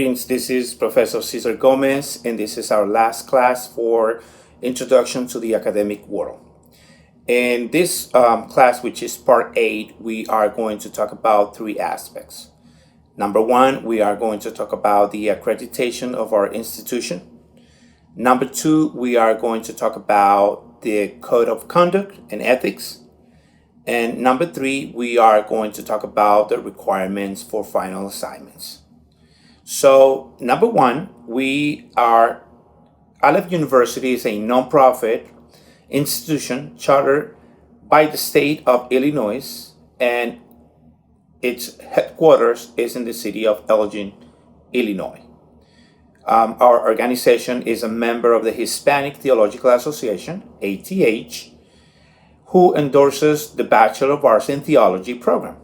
Greetings, this is Professor Cesar Gomez, and this is our last class for Introduction to the Academic World. In this class, which is part 8, we are going to talk about three aspects. Number one, we are going to talk about the accreditation of our institution. Number two, we are going to talk about the code of conduct and ethics. And number three, we are going to talk about the requirements for final assignments. So, number one, Aleph University is a nonprofit institution chartered by the state of Illinois, and its headquarters is in the city of Elgin, Illinois. Our organization is a member of the Hispanic Theological Association, ATH, who endorses the Bachelor of Arts in Theology program,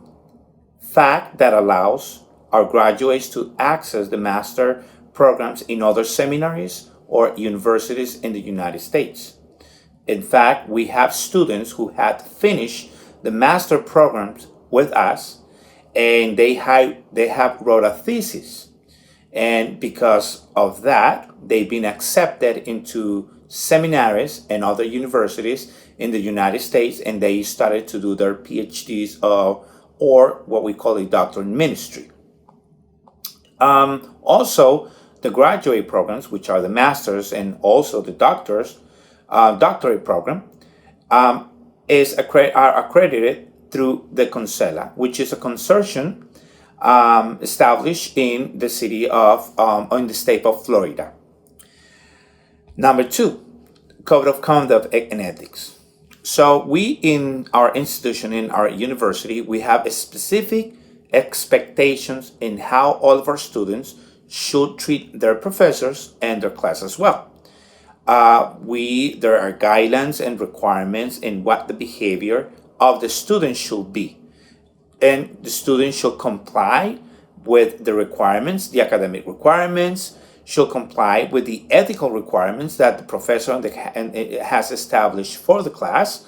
fact that allows our graduates to access the master programs in other seminaries or universities in the United States. In fact, we have students who had finished the master programs with us, and they have wrote a thesis. And because of that, they've been accepted into seminaries and other universities in the United States, and they started to do their PhDs or what we call a doctorate in ministry. Also, the graduate programs, which are the masters and also the doctorate program, are accredited through the Consela, which is a consortium established in the in the state of Florida. Number two, code of conduct and ethics. So we in our institution, in our university, we have a specific expectations in how all of our students should treat their professors and their class as well. There are guidelines and requirements in what the behavior of the student should be. And the student should comply with the requirements, the academic requirements, should comply with the ethical requirements that the professor has established for the class.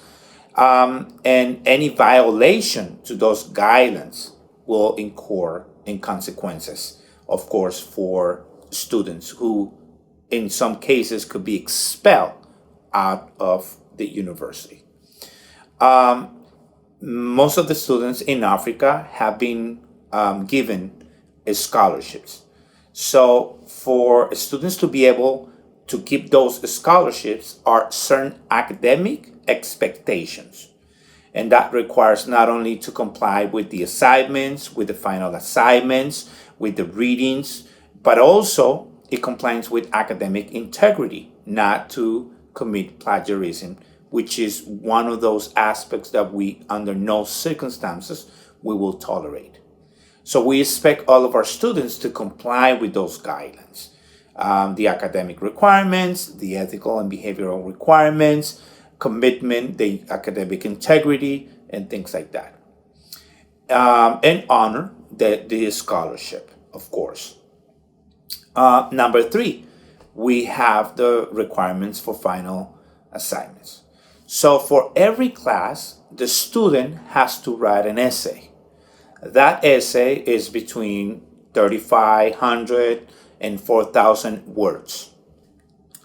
And any violation to those guidelines will incur in consequences, of course, for students who in some cases could be expelled out of the university. Most of the students in Africa have been given scholarships. So for students to be able to keep those scholarships are certain academic expectations. And that requires not only to comply with the assignments, with the final assignments, with the readings, but also it complies with academic integrity, not to commit plagiarism, which is one of those aspects that we, under no circumstances, we will tolerate. So we expect all of our students to comply with those guidelines, the academic requirements, the ethical and behavioral requirements, commitment, the academic integrity, and things like that. And honor the scholarship, of course. Number three, we have the requirements for final assignments. So for every class, the student has to write an essay. That essay is between 3,500 and 4,000 words.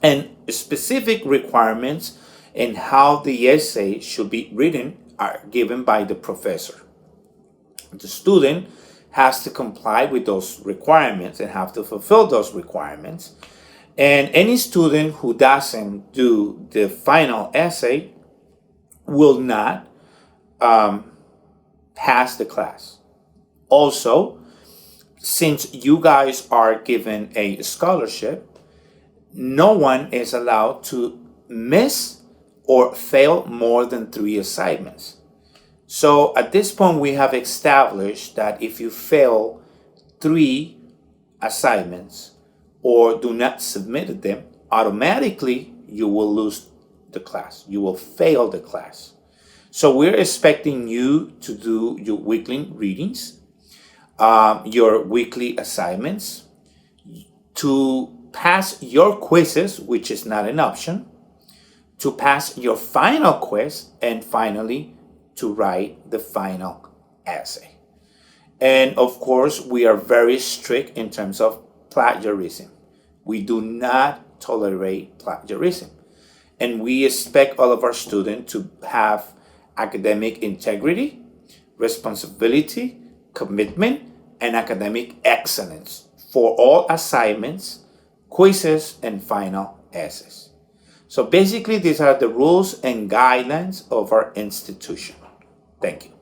And specific requirements in how the essay should be written are given by the professor. The student has to comply with those requirements and have to fulfill those requirements. And any student who doesn't do the final essay will not pass the class. Also, since you guys are given a scholarship, no one is allowed to miss or fail more than 3 assignments. So at this point, we have established that if you fail 3 assignments or do not submit them, automatically you will lose the class. You will fail the class. So we're expecting you to do your weekly readings, your weekly assignments, to pass your quizzes, which is not an option, to pass your final quiz, and finally to write the final essay. And of course, we are very strict in terms of plagiarism. We do not tolerate plagiarism. And we expect all of our students to have academic integrity, responsibility, commitment, and academic excellence for all assignments, quizzes, and final essays. So basically, these are the rules and guidelines of our institution. Thank you.